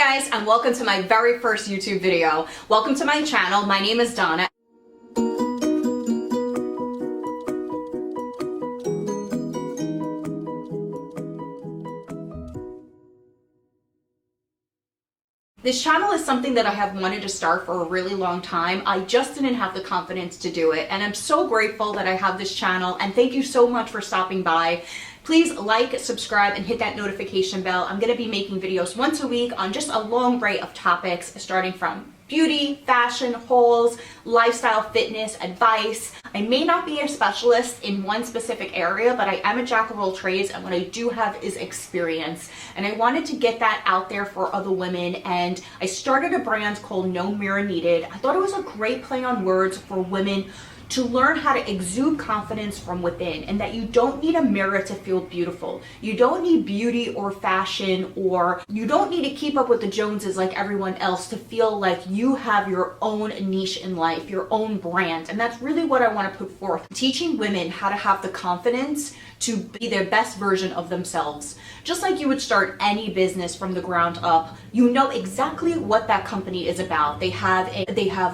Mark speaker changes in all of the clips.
Speaker 1: guys, and welcome to my very first YouTube video. Welcome to my channel. My name is Donna. This channel is something that I have wanted to start for a really long time. I just didn't have the confidence to do it, and I'm so grateful that I have this channel, and thank you so much for stopping by. Please like, subscribe, and hit that notification bell. I'm going to be making videos once a week on just a long array of topics, starting from beauty, fashion, hauls, lifestyle, fitness, advice. I may not be a specialist in one specific area, but I am a jack of all trades, and what I do have is experience. And I wanted to get that out there for other women, and I started a brand called No Mirror Needed. I thought it was a great play on words for women to learn how to exude confidence from within, and that you don't need a mirror to feel beautiful. You don't need beauty or fashion, or you don't need to keep up with the Joneses like everyone else to feel like you have your own niche in life, your own brand. And that's really what I want to put forth. Teaching women how to have the confidence to be their best version of themselves. Just like you would start any business from the ground up, you know exactly what that company is about. They have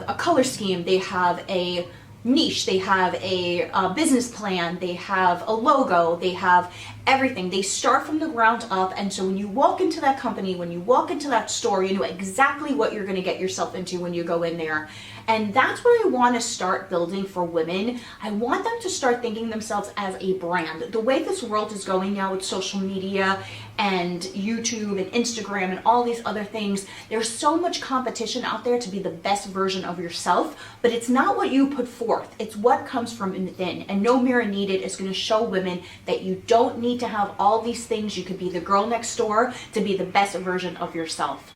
Speaker 1: a color scheme, they have a niche, they have a business plan, they have a logo, they have everything. They start from the ground up, and so when you walk into that company, when you walk into that store, you know exactly what you're going to get yourself into when you go in there. And that's what I want to start building for women. I want them to start thinking themselves as a brand. The way this world is going now with social media and YouTube and Instagram and all these other things, there's so much competition out there to be the best version of yourself, but it's not what you put forth, it's what comes from within. And No Mirror Needed is going to show women that you don't need to have all these things. You could be the girl next door to be the best version of yourself.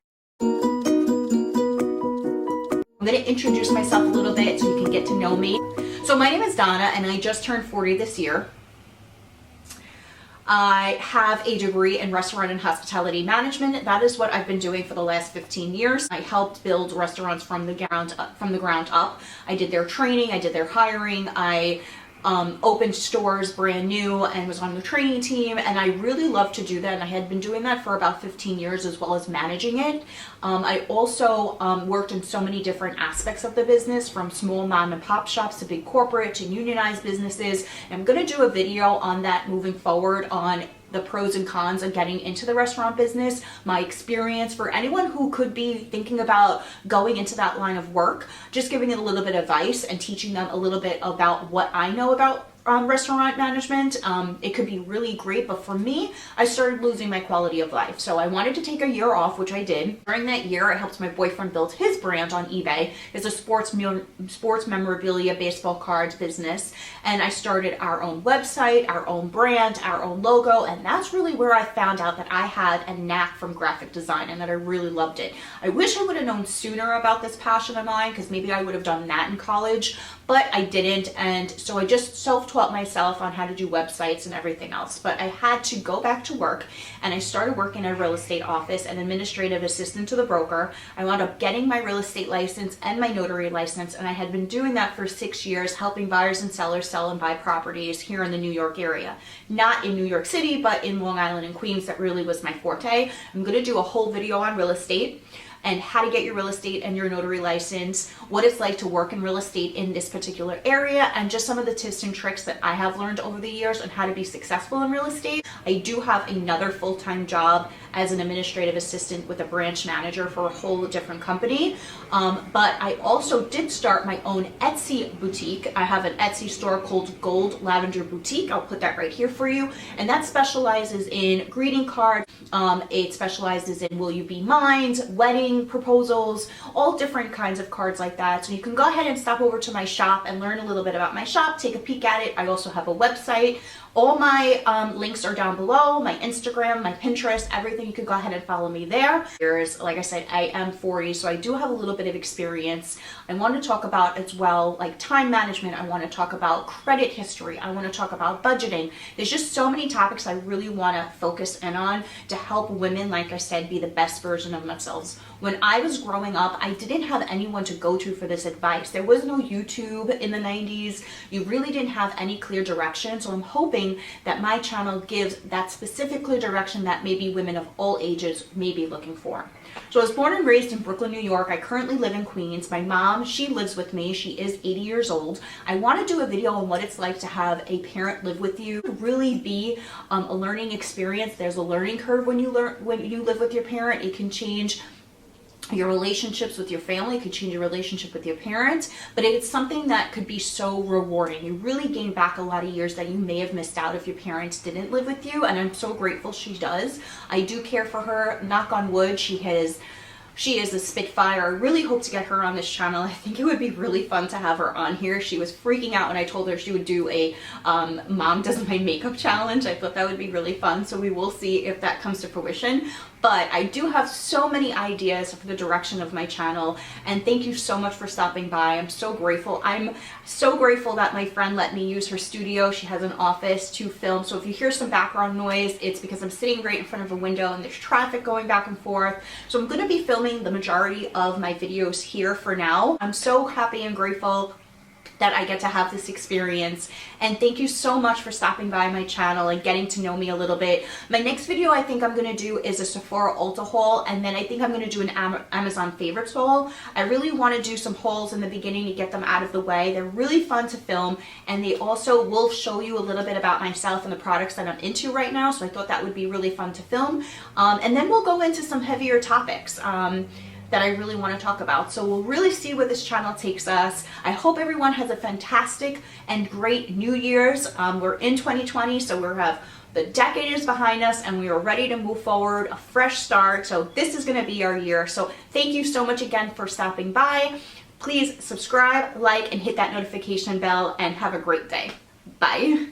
Speaker 1: I'm going to introduce myself a little bit so you can get to know me. So my name is Donna, and I just turned 40 this year. I have a degree in restaurant and hospitality management. That is what I've been doing for the last 15 years. I helped build restaurants from the ground up. I did their training, I did their hiring, I opened stores brand new and was on the training team, and I really love to do that, and I had been doing that for about 15 years as well as managing it. I also worked in so many different aspects of the business, from small mom and pop shops to big corporate to unionized businesses. And I'm going to do a video on that moving forward, on the pros and cons of getting into the restaurant business, my experience for anyone who could be thinking about going into that line of work, just giving it a little bit of advice and teaching them a little bit about what I know about restaurant management. It could be really great, but for me, I started losing my quality of life. So I wanted to take a year off, which I did. During that year, I helped my boyfriend build his brand on eBay. It's a sports memorabilia, baseball cards business. And I started our own website, our own brand, our own logo. And that's really where I found out that I had a knack from graphic design and that I really loved it. I wish I would have known sooner about this passion of mine, because maybe I would have done that in college, but I didn't. And so I just self-taught myself on how to do websites and everything else. But I had to go back to work, and I started working in a real estate office, an administrative assistant to the broker. I wound up getting my real estate license and my notary license, and I had been doing that for 6 years, helping buyers and sellers sell and buy properties here in the New York area. Not in New York City, but in Long Island and Queens. That really was my forte. I'm going to do a whole video on real estate and how to get your real estate and your notary license, what it's like to work in real estate in this particular area, and just some of the tips and tricks that I have learned over the years on how to be successful in real estate. I do have another full-time job as an administrative assistant with a branch manager for a whole different company. But I also did start my own Etsy boutique. I have an Etsy store called Gold Lavender Boutique. I'll put that right here for you. And that specializes in greeting cards. It specializes in Will You Be Mines, wedding proposals, all different kinds of cards like that. So you can go ahead and stop over to my shop and learn a little bit about my shop, take a peek at it. I also have a website. All my links are down below, my Instagram, my Pinterest, everything. You can go ahead and follow me there. Like I said, I am 40, so I do have a little bit of experience. I want to talk about as well, like time management. I want to talk about credit history. I want to talk about budgeting. There's just so many topics I really want to focus in on to help women, like I said, be the best version of themselves. When I was growing up, I didn't have anyone to go to for this advice. There was no YouTube in the 90s. You really didn't have any clear direction. So I'm hoping hoping that my channel gives that specific clear direction that maybe women of all ages may be looking for. So I was born and raised in Brooklyn, New York. I currently live in Queens. My mom, she lives with me. She is 80 years old. I want to do a video on what it's like to have a parent live with you. Really be a learning experience. There's a learning curve when you live with your parent. It can change your relationships with your family, could change your relationship with your parents, but it's something that could be so rewarding. You really gain back a lot of years that you may have missed out if your parents didn't live with you, and I'm so grateful she does. I do care for her. Knock on wood, she is a spitfire. I really hope to get her on this channel. I think it would be really fun to have her on here. She was freaking out when I told her she would do a Mom Does My Makeup challenge. I thought that would be really fun, so we will see if that comes to fruition. But I do have so many ideas for the direction of my channel, and thank you so much for stopping by. I'm so grateful. I'm so grateful that my friend let me use her studio. She has an office to film, so if you hear some background noise, it's because I'm sitting right in front of a window and there's traffic going back and forth. So I'm going to be filming the majority of my videos here for now. I'm so happy and grateful that I get to have this experience, and thank you so much for stopping by my channel and getting to know me a little bit. My next video I think I'm going to do is a Sephora Ulta haul, and then I think I'm going to do an Amazon favorites haul. I really want to do some hauls in the beginning to get them out of the way. They're really fun to film, and they also will show you a little bit about myself and the products that I'm into right now, so I thought that would be really fun to film. And then we'll go into some heavier topics that I really want to talk about. So we'll really see where this channel takes us. I hope everyone has a fantastic and great New Year's. We're in 2020, so we have the decade is behind us and we are ready to move forward, a fresh start. So this is going to be our year. So thank you so much again for stopping by. Please subscribe, like, and hit that notification bell, and have a great day. Bye.